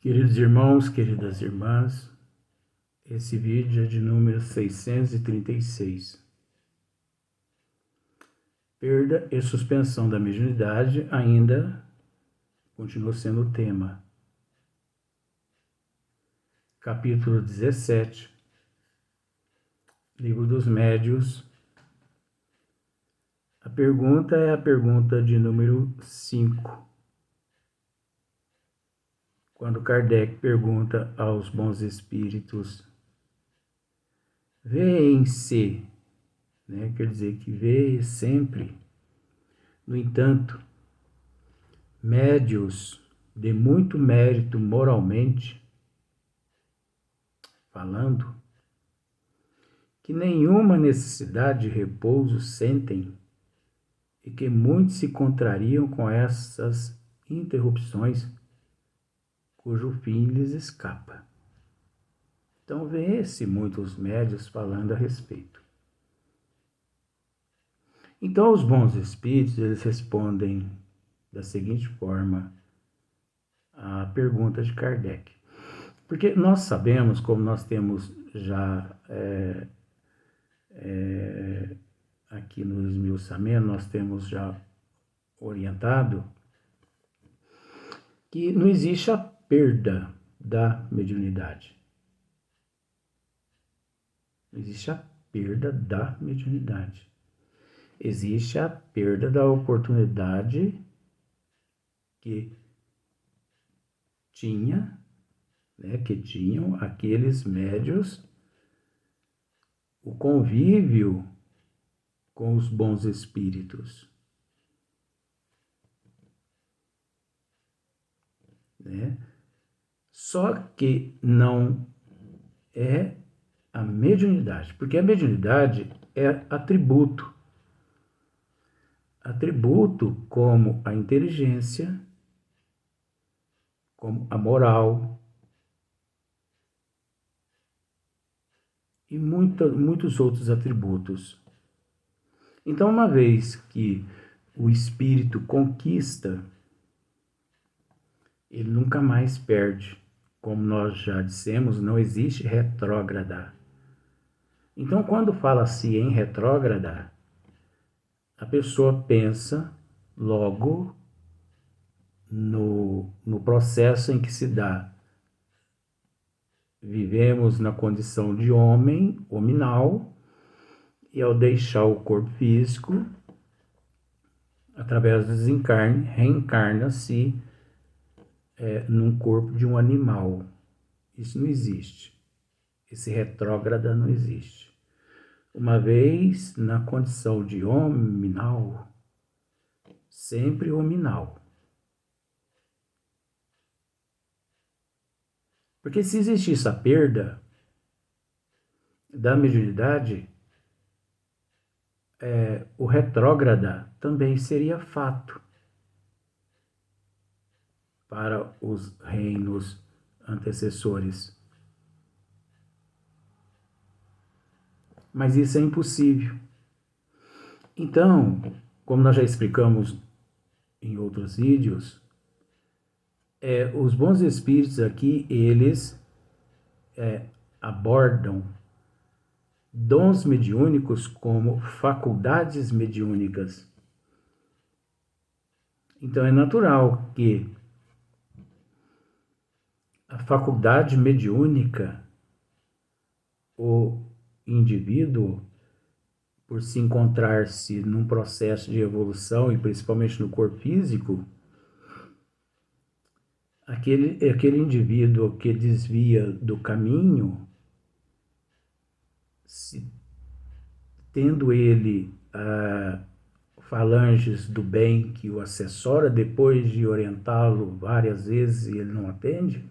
Queridos irmãos, queridas irmãs, esse vídeo é de número 636. Perda e suspensão da mediunidade ainda continua sendo o tema. Capítulo 17, Livro dos Médiuns. A pergunta é a pergunta de número 5. Quando Kardec pergunta aos bons espíritos, veem-se, quer dizer que vê sempre. No entanto, médiuns de muito mérito moralmente falando, que nenhuma necessidade de repouso sentem e que muitos se contrariam com essas interrupções cujo fim lhes escapa. Então, vê-se muitos médiuns falando a respeito. Então, os bons espíritos, eles respondem da seguinte forma a pergunta de Kardec. Porque nós sabemos, como nós temos já aqui no esmiuçamento, nós temos já orientado que não existe a perda da mediunidade. Não existe a perda da mediunidade. Existe a perda da oportunidade que tinham aqueles médiuns o convívio com os bons espíritos. Só que não é a mediunidade, porque a mediunidade é atributo. Atributo como a inteligência, como a moral e muitos outros atributos. Então, uma vez que o espírito conquista, ele nunca mais perde. Como nós já dissemos, não existe retrógrada. Então, quando fala-se em retrógrada, a pessoa pensa logo no processo em que se dá. Vivemos na condição de homem, hominal, e ao deixar o corpo físico, através do desencarne, reencarna-se num corpo de um animal. Isso não existe. Esse retrógrada não existe. Uma vez na condição de hominal, sempre hominal. Porque se existisse a perda da mediunidade, o retrógrada também seria fato para os reinos antecessores. Mas isso é impossível. Então, como nós já explicamos em outros vídeos, os bons espíritos aqui, eles abordam dons mediúnicos como faculdades mediúnicas. Então, é natural que a faculdade mediúnica, o indivíduo, por se encontrar-se num processo de evolução, e principalmente no corpo físico, aquele indivíduo que desvia do caminho, tendo ele falanges do bem que o assessora, depois de orientá-lo várias vezes e ele não atende,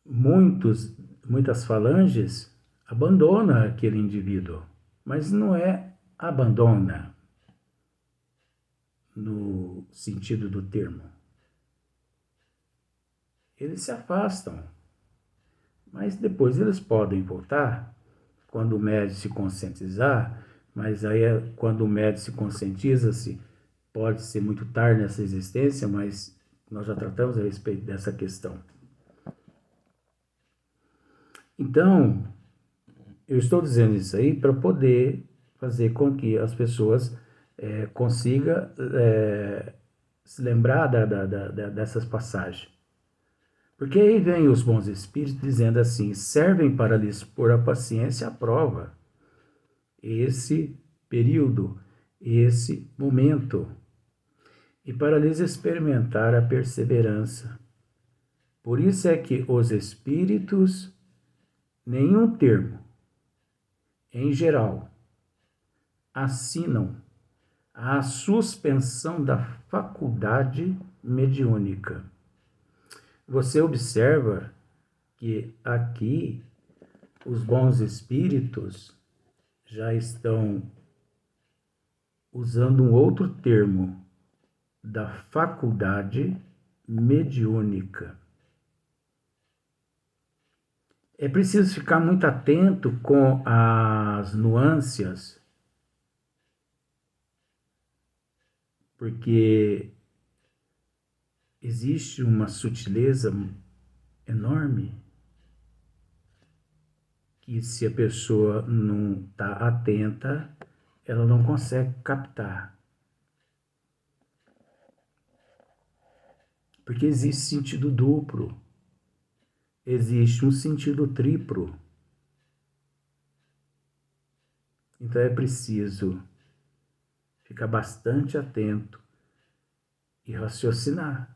muitas falanges abandona aquele indivíduo, mas não é abandona no sentido do termo. Eles se afastam, mas depois eles podem voltar quando o médium se conscientizar, mas aí quando o médium se conscientiza-se, pode ser muito tarde nessa existência, mas Nós já tratamos a respeito dessa questão. Então, eu estou dizendo isso aí para poder fazer com que as pessoas consigam se lembrar dessas passagens. Porque aí vem os bons espíritos dizendo assim: servem para lhes pôr a paciência à prova. Esse período, esse momento, e para lhes experimentar a perseverança. Por isso é que os espíritos, nenhum termo, em geral, assinam a suspensão da faculdade mediúnica. Você observa que aqui os bons espíritos já estão usando um outro termo, da faculdade mediúnica. É preciso ficar muito atento com as nuances, porque existe uma sutileza enorme que, se a pessoa não está atenta, ela não consegue captar. Porque existe sentido duplo, existe um sentido triplo. Então é preciso ficar bastante atento e raciocinar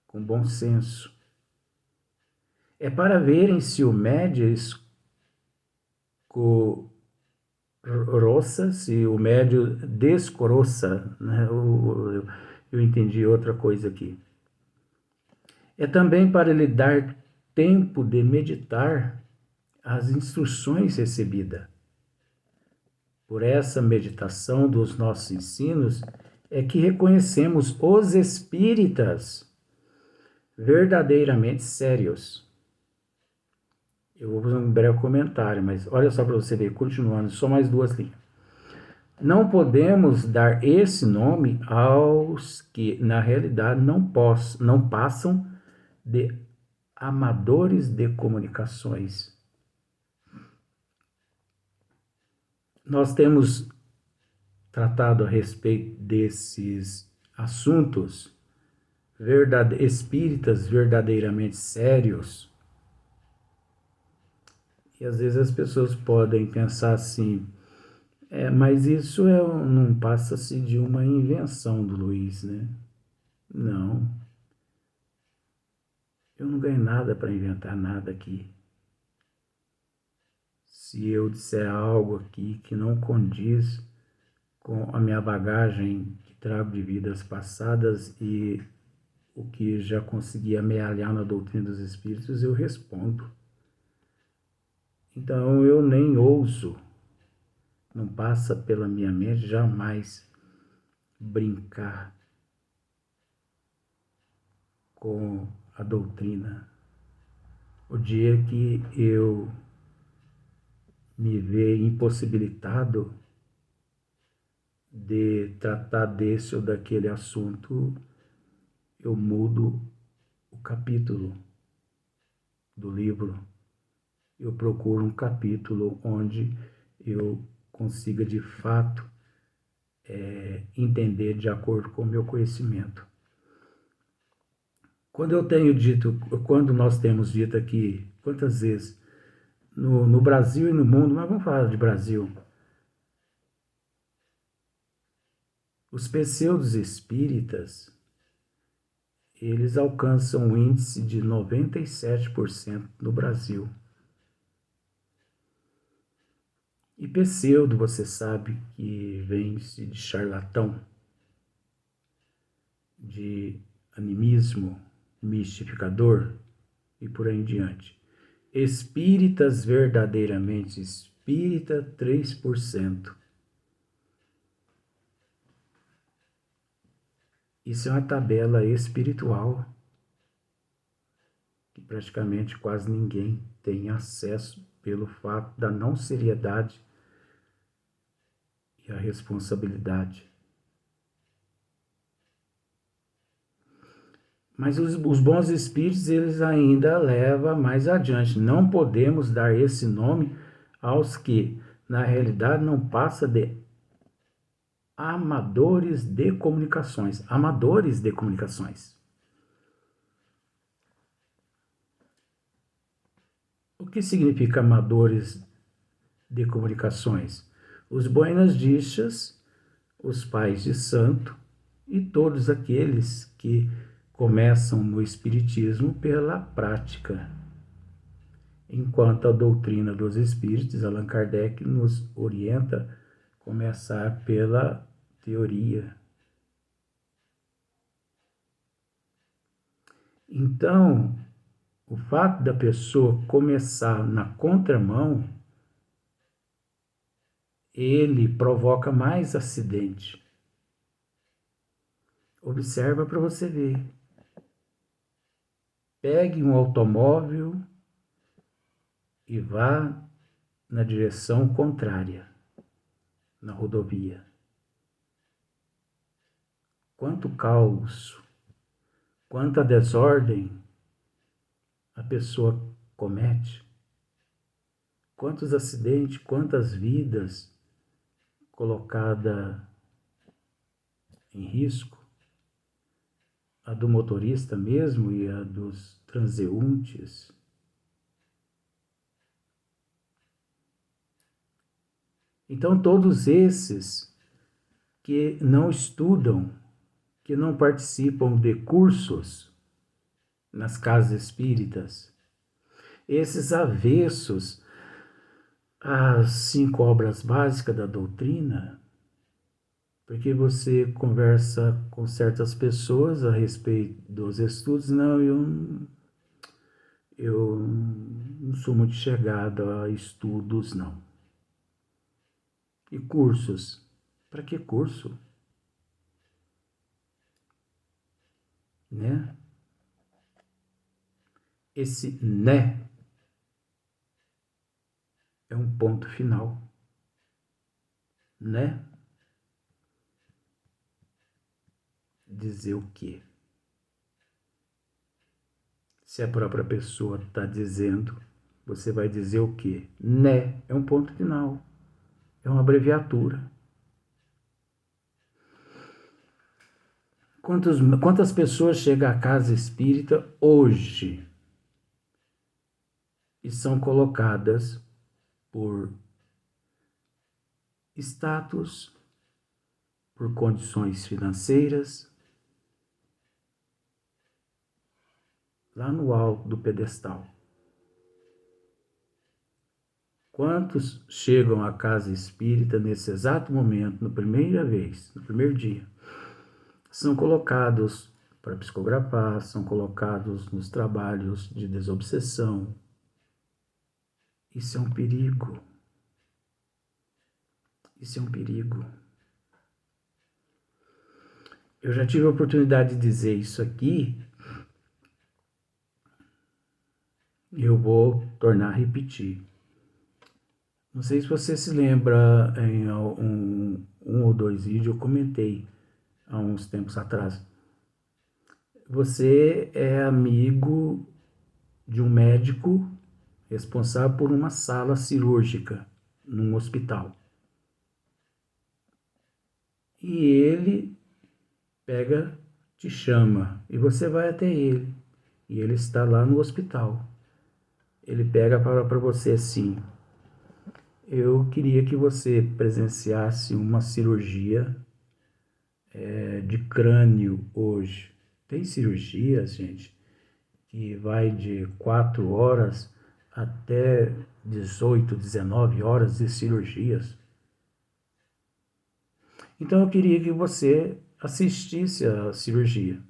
com bom senso. É para verem se o médio escoroça, se o médio descoroça, né? Eu entendi outra coisa aqui. É também para lhe dar tempo de meditar as instruções recebidas. Por essa meditação dos nossos ensinos é que reconhecemos os espíritas verdadeiramente sérios. Eu vou fazer um breve comentário, mas olha só para você ver, continuando, só mais 2 linhas. Não podemos dar esse nome aos que, na realidade, não passam de amadores de comunicações. Nós temos tratado a respeito desses assuntos espíritas verdadeiramente sérios. E às vezes as pessoas podem pensar assim, mas isso não passa-se de uma invenção do Luiz, né? Não. Eu não ganho nada para inventar nada aqui. Se eu disser algo aqui que não condiz com a minha bagagem que trago de vidas passadas e o que já consegui amealhar na doutrina dos espíritos, eu respondo. Então eu nem ouso, não passa pela minha mente jamais brincar com a doutrina. O dia que eu me ver impossibilitado de tratar desse ou daquele assunto, eu mudo o capítulo do livro. Eu procuro um capítulo onde eu consiga de fato entender de acordo com o meu conhecimento. Quando nós temos dito aqui, quantas vezes, no Brasil e no mundo, mas vamos falar de Brasil, os pseudos espíritas, eles alcançam um índice de 97% no Brasil. E pseudo, você sabe que vem-se de charlatão, de animismo, mistificador e por aí em diante. Espíritas verdadeiramente espírita, 3%. Isso é uma tabela espiritual que praticamente quase ninguém tem acesso pelo fato da não seriedade e a responsabilidade. Mas os bons espíritos, eles ainda levam mais adiante. Não podemos dar esse nome aos que, na realidade, não passa de amadores de comunicações. Amadores de comunicações. O que significa amadores de comunicações? Os Buenas Dichas, os pais de santo e todos aqueles que começam no espiritismo pela prática. Enquanto a doutrina dos espíritos, Allan Kardec nos orienta a começar pela teoria. Então, o fato da pessoa começar na contramão, ele provoca mais acidente. Observa para você ver. Pegue um automóvel e vá na direção contrária, na rodovia. Quanto caos, quanta desordem a pessoa comete, quantos acidentes, quantas vidas colocadas em risco, a do motorista mesmo e a dos transeuntes. Então, todos esses que não estudam, que não participam de cursos nas casas espíritas, esses avessos às 5 obras básicas da doutrina, porque você conversa com certas pessoas a respeito dos estudos, não, eu não sou muito chegado a estudos, não. E cursos? Para que curso? Né? Esse né é um ponto final. Né? Dizer o quê? Se a própria pessoa está dizendo, você vai dizer o quê? Né é um ponto final. É uma abreviatura. Quantas pessoas chegam à casa espírita hoje e são colocadas por status, por condições financeiras, lá no alto do pedestal? Quantos chegam à casa espírita nesse exato momento, na primeira vez, no primeiro dia? São colocados para psicografar, são colocados nos trabalhos de desobsessão. Isso é um perigo. Isso é um perigo. Eu já tive a oportunidade de dizer isso aqui, e eu vou tornar a repetir. Não sei se você se lembra, em um ou dois vídeos eu comentei há uns tempos atrás. Você é amigo de um médico responsável por uma sala cirúrgica num hospital. E ele te chama e você vai até ele. E ele está lá no hospital. Ele pega para você assim: eu queria que você presenciasse uma cirurgia de crânio hoje. Tem cirurgias, gente, que vai de 4 horas até 18, 19 horas de cirurgias. Então eu queria que você assistisse à cirurgia.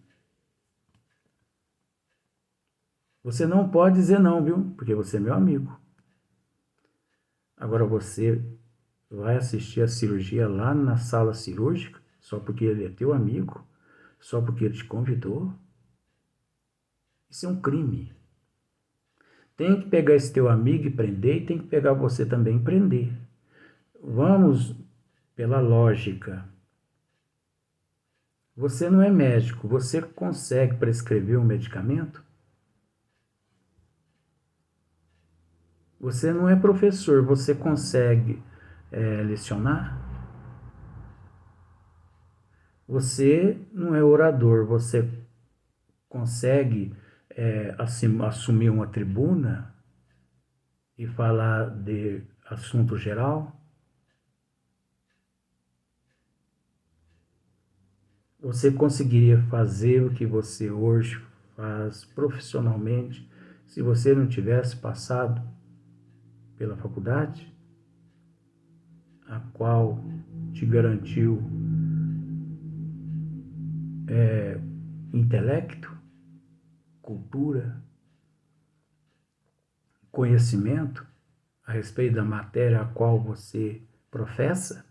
Você não pode dizer não, viu? Porque você é meu amigo. Agora você vai assistir a cirurgia lá na sala cirúrgica só porque ele é teu amigo? Só porque ele te convidou? Isso é um crime. Tem que pegar esse teu amigo e prender, e tem que pegar você também e prender. Vamos pela lógica. Você não é médico, você consegue prescrever um medicamento? Você não é professor, você consegue lecionar? Você não é orador, você consegue assumir uma tribuna e falar de assunto geral? Você conseguiria fazer o que você hoje faz profissionalmente se você não tivesse passado pela faculdade, a qual te garantiu intelecto, cultura, conhecimento a respeito da matéria a qual você professa?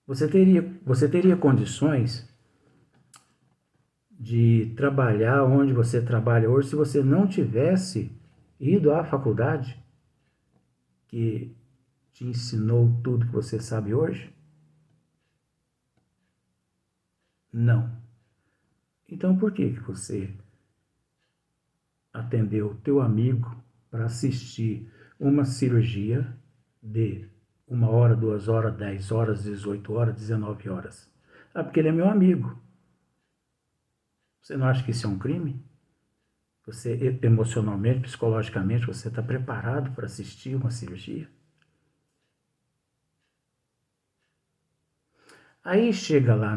Você teria condições de trabalhar onde você trabalha hoje se você não tivesse ido à faculdade que te ensinou tudo que você sabe hoje? Não. Então por que você atendeu teu amigo para assistir uma cirurgia de 1 hora, 2 horas, 10 horas, 18 horas, 19 horas? Ah, porque ele é meu amigo. Você não acha que isso é um crime? Você emocionalmente, psicologicamente, você está preparado para assistir uma cirurgia? Aí chega lá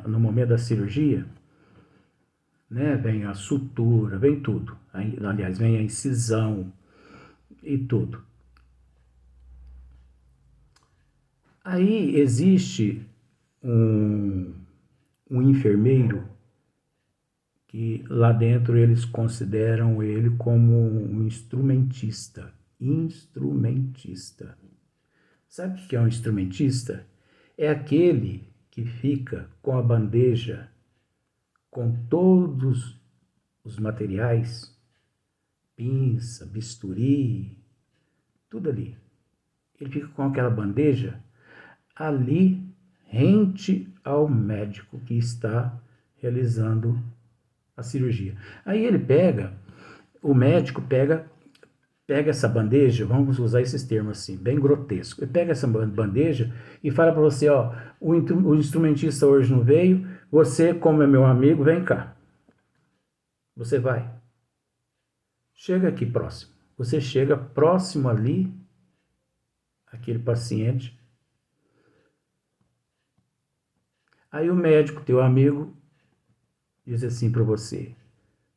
no momento da cirurgia, né? Vem a sutura, vem tudo. Aí, aliás, vem a incisão e tudo. Aí existe um, um enfermeiro que lá dentro eles consideram ele como um instrumentista. Instrumentista. Sabe o que é um instrumentista? É aquele que fica com a bandeja com todos os materiais, pinça, bisturi, tudo ali. Ele fica com aquela bandeja ali rente ao médico que está realizando a cirurgia. Aí o médico pega essa bandeja, vamos usar esses termos assim, bem grotesco. Ele pega essa bandeja e fala para você, ó, o instrumentista hoje não veio, você, como é meu amigo, vem cá. Você vai. Chega aqui próximo. Você chega próximo ali, aquele paciente. Aí o médico, teu amigo, diz assim para você,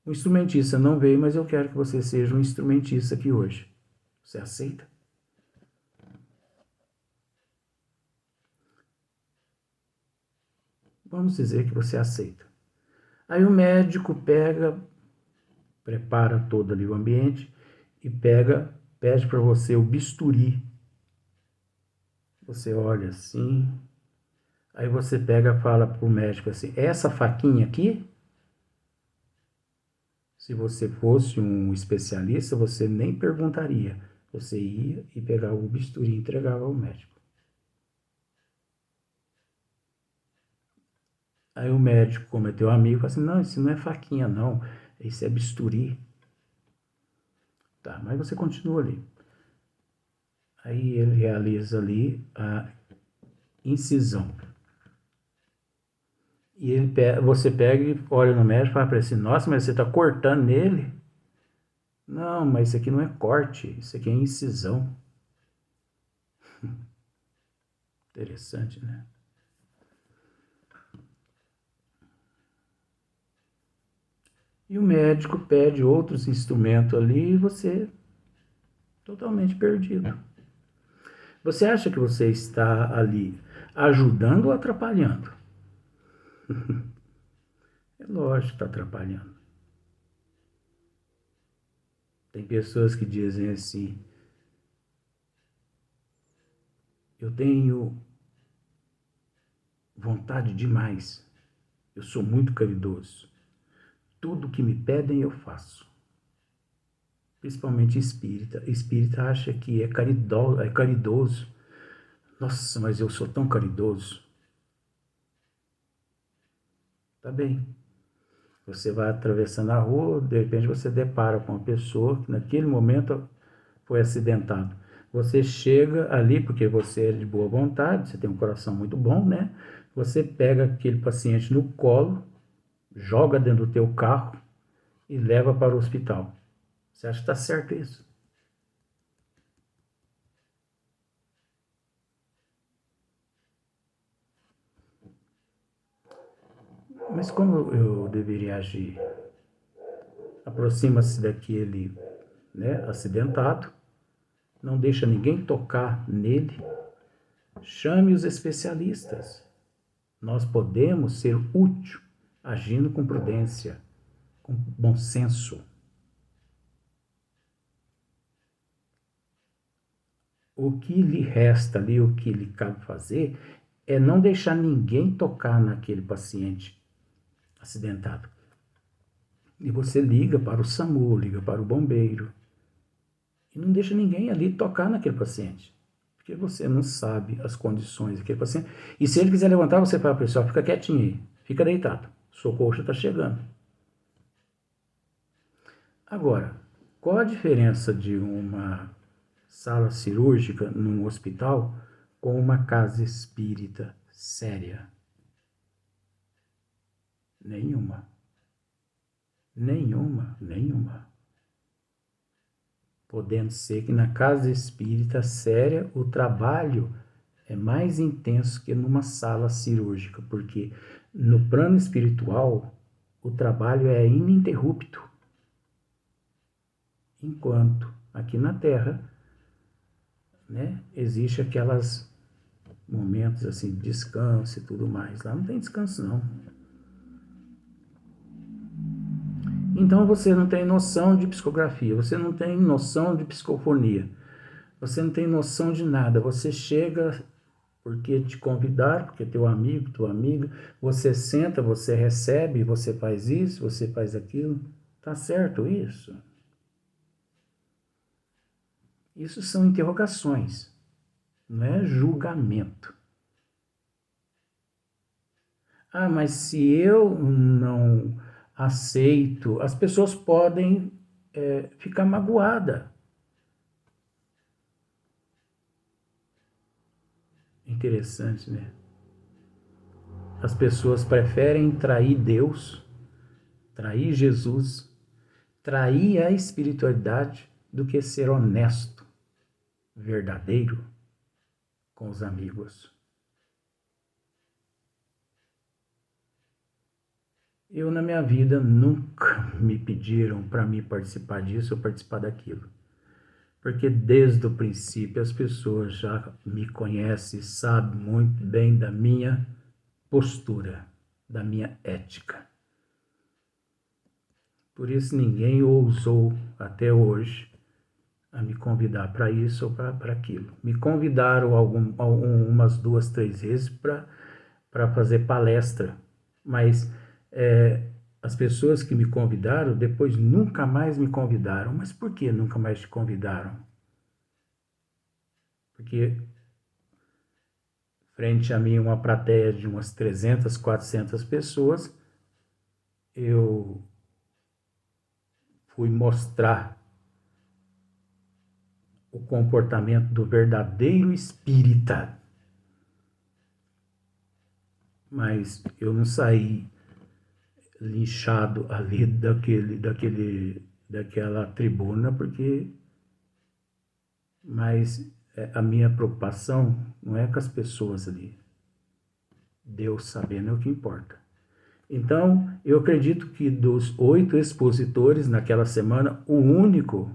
o instrumentista não veio, mas eu quero que você seja um instrumentista aqui hoje. Você aceita? Vamos dizer que você aceita. Aí o médico prepara todo ali o ambiente e pede para você o bisturi. Você olha assim, aí você fala para o médico assim, essa faquinha aqui, se você fosse um especialista, você nem perguntaria. Você ia e pegava o bisturi e entregava ao médico. Aí o médico, como é teu amigo, fala assim, não, isso não é faquinha não, isso é bisturi. Tá, mas você continua ali. Aí ele realiza ali a incisão. E você pega e olha no médico e fala para ele assim, nossa, mas você está cortando nele? Não, mas isso aqui não é corte, isso aqui é incisão. Interessante, né? E o médico pede outros instrumentos ali e você totalmente perdido. Você acha que você está ali ajudando ou atrapalhando? É lógico que está atrapalhando. Tem pessoas que dizem assim, eu tenho vontade demais, eu sou muito caridoso. Tudo que me pedem eu faço. Principalmente espírita. Espírita acha que é caridoso. Nossa, mas eu sou tão caridoso. Tá bem. Você vai atravessando a rua, de repente você depara com uma pessoa que naquele momento foi acidentado. Você chega ali, porque você é de boa vontade, você tem um coração muito bom, né? Você pega aquele paciente no colo, joga dentro do teu carro e leva para o hospital. Você acha que está certo isso? Mas como eu deveria agir? Aproxima-se daquele, né, acidentado, não deixa ninguém tocar nele, chame os especialistas. Nós podemos ser útil agindo com prudência, com bom senso. O que lhe resta ali, o que lhe cabe fazer, é não deixar ninguém tocar naquele paciente acidentado. E você liga para o SAMU, liga para o bombeiro, e não deixa ninguém ali tocar naquele paciente. Porque você não sabe as condições daquele paciente. E se ele quiser levantar, você fala, pessoal, fica quietinho aí, fica deitado. Socorro já está chegando. Agora, qual a diferença de uma sala cirúrgica num hospital com uma casa espírita séria? Nenhuma. Nenhuma, nenhuma. Podendo ser que na casa espírita séria o trabalho é mais intenso que numa sala cirúrgica, porque no plano espiritual o trabalho é ininterrupto, enquanto aqui na Terra, né, existe aquelas momentos assim de descanso e tudo mais. Lá não tem descanso não. Então você não tem noção de psicografia, você não tem noção de psicofonia, você não tem noção de nada. Você chega porque te convidaram, porque teu amigo, tua amiga, você senta, você recebe, você faz isso, você faz aquilo. Tá certo isso? Isso são interrogações, não é julgamento. Ah, mas se eu não aceito, as pessoas podem ficar magoadas. Interessante, né? As pessoas preferem trair Deus, trair Jesus, trair a espiritualidade do que ser honesto, verdadeiro com os amigos. Eu, na minha vida, nunca me pediram para mim participar disso ou participar daquilo. Porque desde o princípio as pessoas já me conhecem, sabem muito bem da minha postura, da minha ética. Por isso ninguém ousou até hoje a me convidar para isso ou para aquilo. Me convidaram umas 2, 3 vezes para fazer palestra, mas as pessoas que me convidaram depois nunca mais me convidaram. Mas por que nunca mais te convidaram? Porque frente a mim uma plateia de umas 300, 400 pessoas, eu fui mostrar o comportamento do verdadeiro espírita. Mas eu não saí linchado ali daquela tribuna, porque mas a minha preocupação não é com as pessoas ali. Deus sabendo é o que importa. Então, eu acredito que dos 8 expositores naquela semana, o único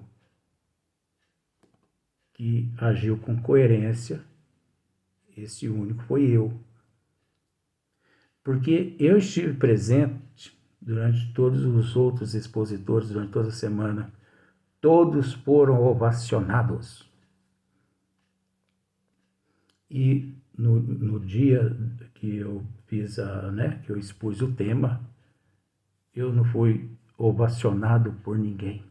que agiu com coerência, esse único foi eu. Porque eu estive presente durante todos os outros expositores, durante toda a semana. Todos foram ovacionados. E no dia que eu fiz que eu expus o tema, eu não fui ovacionado por ninguém.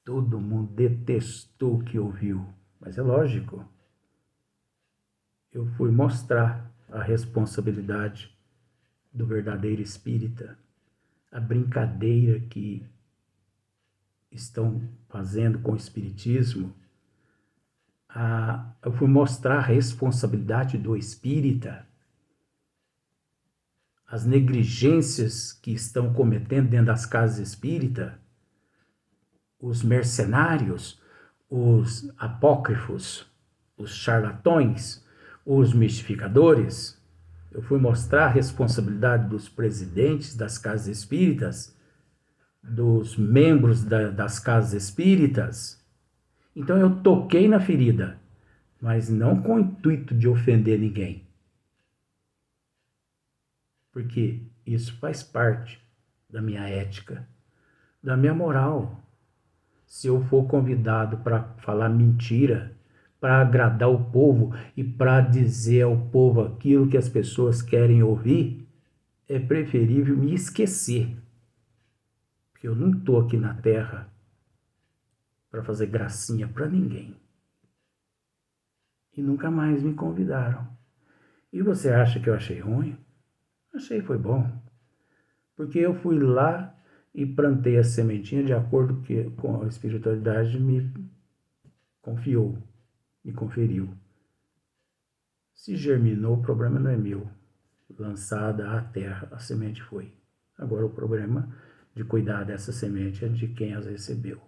Todo mundo detestou o que ouviu, mas é lógico. Eu fui mostrar a responsabilidade do verdadeiro espírita, a brincadeira que estão fazendo com o espiritismo, eu fui mostrar a responsabilidade do espírita, as negligências que estão cometendo dentro das casas espíritas, os mercenários, os apócrifos, os charlatões, os mistificadores. Eu fui mostrar a responsabilidade dos presidentes das casas espíritas, dos membros das casas espíritas. Então eu toquei na ferida, mas não com o intuito de ofender ninguém. Porque isso faz parte da minha ética, da minha moral. Se eu for convidado para falar mentira, para agradar o povo e para dizer ao povo aquilo que as pessoas querem ouvir, é preferível me esquecer. Porque eu não estou aqui na Terra para fazer gracinha para ninguém. E nunca mais me convidaram. E você acha que eu achei ruim? Achei que foi bom. Porque eu fui lá e plantei a sementinha de acordo com a espiritualidade me confiou, me conferiu. Se germinou, o problema não é meu. Lançada à terra, a semente foi. Agora o problema de cuidar dessa semente é de quem as recebeu.